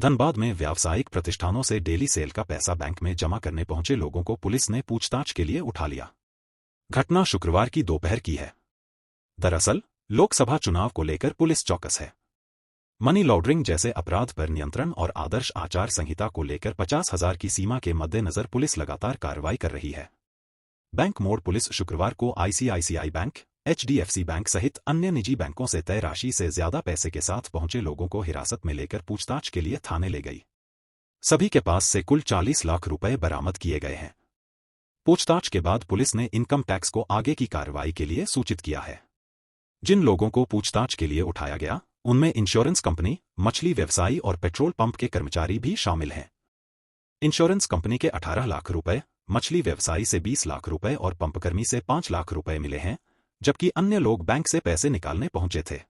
धनबाद में व्यावसायिक प्रतिष्ठानों से डेली सेल का पैसा बैंक में जमा करने पहुंचे लोगों को पुलिस ने पूछताछ के लिए उठा लिया। घटना शुक्रवार की दोपहर की है। दरअसल लोकसभा चुनाव को लेकर पुलिस चौकस है। मनी लॉन्ड्रिंग जैसे अपराध पर नियंत्रण और आदर्श आचार संहिता को लेकर 50,000 की सीमा के मद्देनजर पुलिस लगातार कार्रवाई कर रही है। बैंक मोड़ पुलिस शुक्रवार को आईसीआईसीआई बैंक, एचडीएफसी बैंक सहित अन्य निजी बैंकों से तय राशि से ज्यादा पैसे के साथ पहुंचे लोगों को हिरासत में लेकर पूछताछ के लिए थाने ले गई। सभी के पास से कुल 40 लाख रुपए बरामद किए गए हैं। पूछताछ के बाद पुलिस ने इनकम टैक्स को आगे की कार्रवाई के लिए सूचित किया है। जिन लोगों को पूछताछ के लिए उठाया गया उनमें इंश्योरेंस कंपनी, मछली व्यवसायी और पेट्रोल पंप के कर्मचारी भी शामिल हैं। इंश्योरेंस कंपनी के 18 लाख रुपए, मछली व्यवसायी से 20 लाख रुपए और पंपकर्मी से 5 लाख रुपए मिले हैं, जबकि अन्य लोग बैंक से पैसे निकालने पहुंचे थे।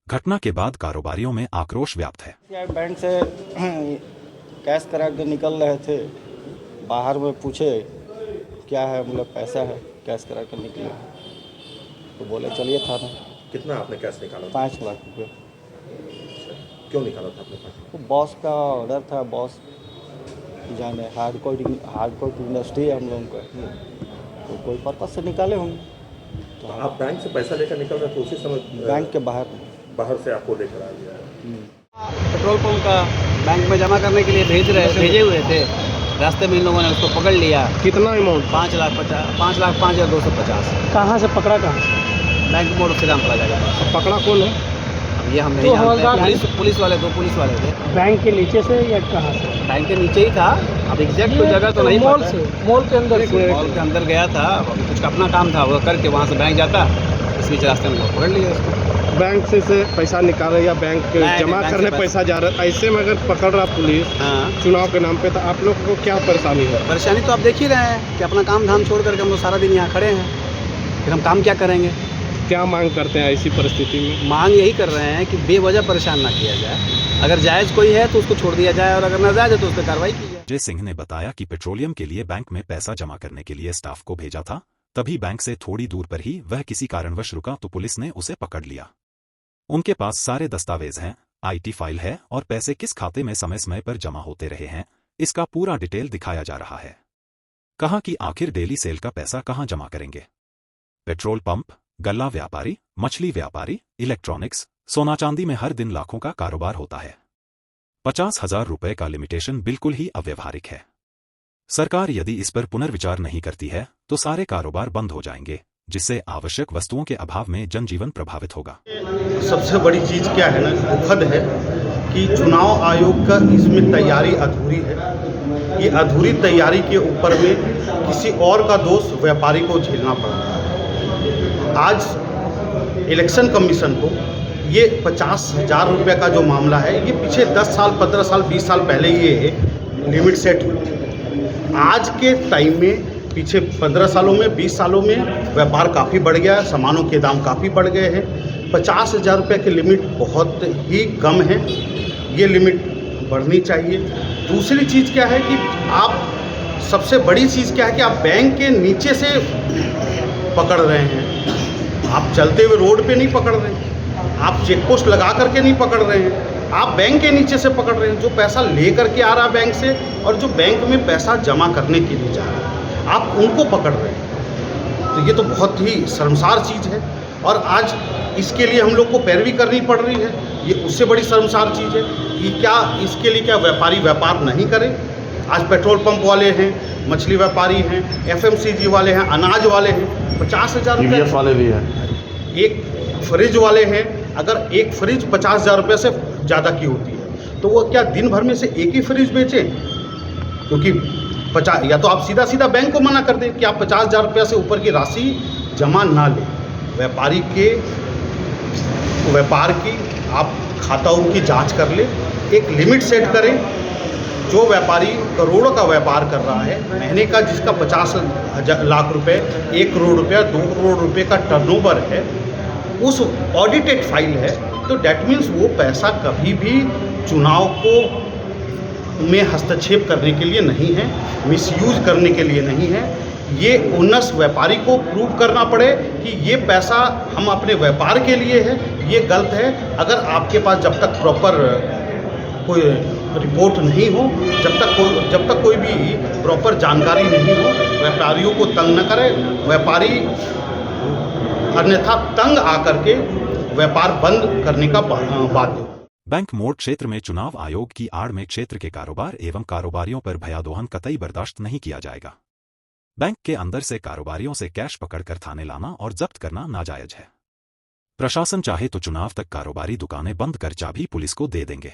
घटना के बाद कारोबारियों में आक्रोश व्याप्त है। बैंक से कैश करा के निकल रहे थे, बाहर में पूछे क्या है, मतलब पैसा है, कैश करा के निकले तो बोले चलिए थाना। कितना आपने कैश निकाला? 5 लाख रुपये। क्यों निकाला था आपने 5 लाख? तो बॉस का ऑर्डर था, बॉस जाने हार्डकोर इंडस्ट्री है हम लोगों का, तो कोई पर्पज से निकाले होंगे। तो आप बैंक से पैसा लेकर निकल रहे थे, उसी समय बैंक के बाहर से आपको लेकर आ गया? पेट्रोल पंप का बैंक में जमा करने के लिए भेजे हुए थे। रास्ते में इन लोगों ने उसको पकड़ लिया। कितना अमाउंट? 5,05,250। कहाँ से पकड़ा? कहाँ से? बैंक मोड़ श्रीराम प्लाजा का। पकड़ा कौन है? अब ये हम नहीं जानते। पुलिस वाले, 2 पुलिस वाले थे। बैंक के नीचे से या कहाँ से? बैंक के नीचे ही था। अब एग्जैक्ट तो जगह तो नहीं मॉल पता। से, मॉल के अंदर से। मॉल के अंदर गया था, कुछ अपना काम था वो करके वहाँ से बैंक जाता, इस बीच रास्ते में पकड़ लिया उसको। बैंक से पैसा निकाले या बैंक जमा करने पैसा जा रहा है, ऐसे में अगर पकड़ रहा पुलिस चुनाव के नाम पे, तो आप लोग को क्या परेशानी है? परेशानी तो आप देख ही रहे हैं कि अपना काम धाम छोड़ करके हम लोग सारा दिन यहाँ खड़े हैं, फिर हम काम क्या करेंगे? क्या मांग करते हैं ऐसी परिस्थिति में? मांग यही कर रहे हैं कि बेवजह परेशान ना किया जाए। अगर जायज़ कोई है तो उसको छोड़ दिया जाए और अगर नाजायज़ है तो उस पर कार्रवाई की जाए। जय सिंह ने बताया कि पेट्रोलियम के लिए बैंक में पैसा जमा करने के लिए स्टाफ को भेजा था, तभी बैंक से थोड़ी दूर पर ही वह किसी कारणवश रुका तो पुलिस ने उसे पकड़ लिया। उनके पास सारे दस्तावेज हैं, आईटी फाइल है और पैसे किस खाते में समय समय पर जमा होते रहे हैं, इसका पूरा डिटेल दिखाया जा रहा है। कहा कि आखिर डेली सेल का पैसा कहां जमा करेंगे? पेट्रोल पंप, गल्ला व्यापारी, मछली व्यापारी, इलेक्ट्रॉनिक्स, सोना चांदी में हर दिन लाखों का कारोबार होता है। 50,000 रुपए का लिमिटेशन बिल्कुल ही अव्यवहारिक है। सरकार यदि इस पर पुनर्विचार नहीं करती है तो सारे कारोबार बंद हो जाएंगे, जिससे आवश्यक वस्तुओं के अभाव में जनजीवन प्रभावित होगा। सबसे बड़ी चीज़ क्या है ना, दुखद है कि चुनाव आयोग का इसमें तैयारी अधूरी है। ये अधूरी तैयारी के ऊपर में किसी और का दोष व्यापारी को झेलना पड़ रहा है। आज इलेक्शन कमीशन को ये 50,000 रुपये का जो मामला है, ये पीछे 10 साल, 15 साल, 20 साल पहले ये लिमिट सेट हुई थी। आज के टाइम में पीछे 15 सालों में, 20 सालों में व्यापार काफ़ी बढ़ गया, सामानों के दाम काफ़ी बढ़ गए हैं। 50,000 रुपये की लिमिट बहुत ही कम है, ये लिमिट बढ़नी चाहिए। दूसरी चीज़ क्या है कि आप, सबसे बड़ी चीज़ क्या है कि आप बैंक के नीचे से पकड़ रहे हैं। आप चलते हुए रोड पे नहीं पकड़ रहे हैं, आप चेक पोस्ट लगा करके नहीं पकड़ रहे हैं, आप बैंक के नीचे से पकड़ रहे हैं। जो पैसा ले करके आ रहा बैंक से और जो बैंक में पैसा जमा करने के लिए जा रहा है, आप उनको पकड़ रहे हैं। तो ये तो बहुत ही शर्मसार चीज़ है और आज इसके लिए हम लोग को पैरवी करनी पड़ रही है। ये उससे बड़ी शर्मसार चीज़ है कि क्या इसके लिए क्या व्यापारी व्यापार नहीं करें? आज पेट्रोल पंप वाले हैं, मछली व्यापारी हैं, एफएमसीजी वाले हैं, अनाज वाले हैं, 50,000 रुपये वाले भी हैं, एक फ्रिज वाले हैं। अगर एक फ्रिज 50,000 रुपये से ज़्यादा की होती है तो वो क्या दिन भर में से एक ही फ्रिज बेचें? क्योंकि 50, या तो आप सीधा सीधा बैंक को मना कर दें कि आप 50,000 रुपये से ऊपर की राशि जमा ना लें। व्यापारी के व्यापार की आप खाताओं की जांच कर लें, एक लिमिट सेट करें। जो व्यापारी करोड़ों का व्यापार कर रहा है, महीने का जिसका 50 लाख रुपए, 1 करोड़ रुपया, 2 करोड़ रुपए का टर्नओवर है, उस ऑडिटेड फाइल है, तो डैट मीन्स वो पैसा कभी भी चुनाव को में हस्तक्षेप करने के लिए नहीं है, मिसयूज करने के लिए नहीं है। ये ओनर्स व्यापारी को प्रूव करना पड़े कि ये पैसा हम अपने व्यापार के लिए है, ये गलत है। अगर आपके पास जब तक प्रॉपर कोई रिपोर्ट नहीं हो, जब तक कोई भी प्रॉपर जानकारी नहीं हो, व्यापारियों को तंग न करे। व्यापारी अन्यथा तंग आकर के व्यापार बंद करने का बाध्य हो। बैंक मोड़ क्षेत्र में चुनाव आयोग की आड़ में क्षेत्र के कारोबार एवं कारोबारियों पर भयादोहन कतई बर्दाश्त नहीं किया जाएगा। बैंक के अंदर से कारोबारियों से कैश पकड़कर थाने लाना और जब्त करना नाजायज है। प्रशासन चाहे तो चुनाव तक कारोबारी दुकानें बंद कर चाबी पुलिस को दे देंगे।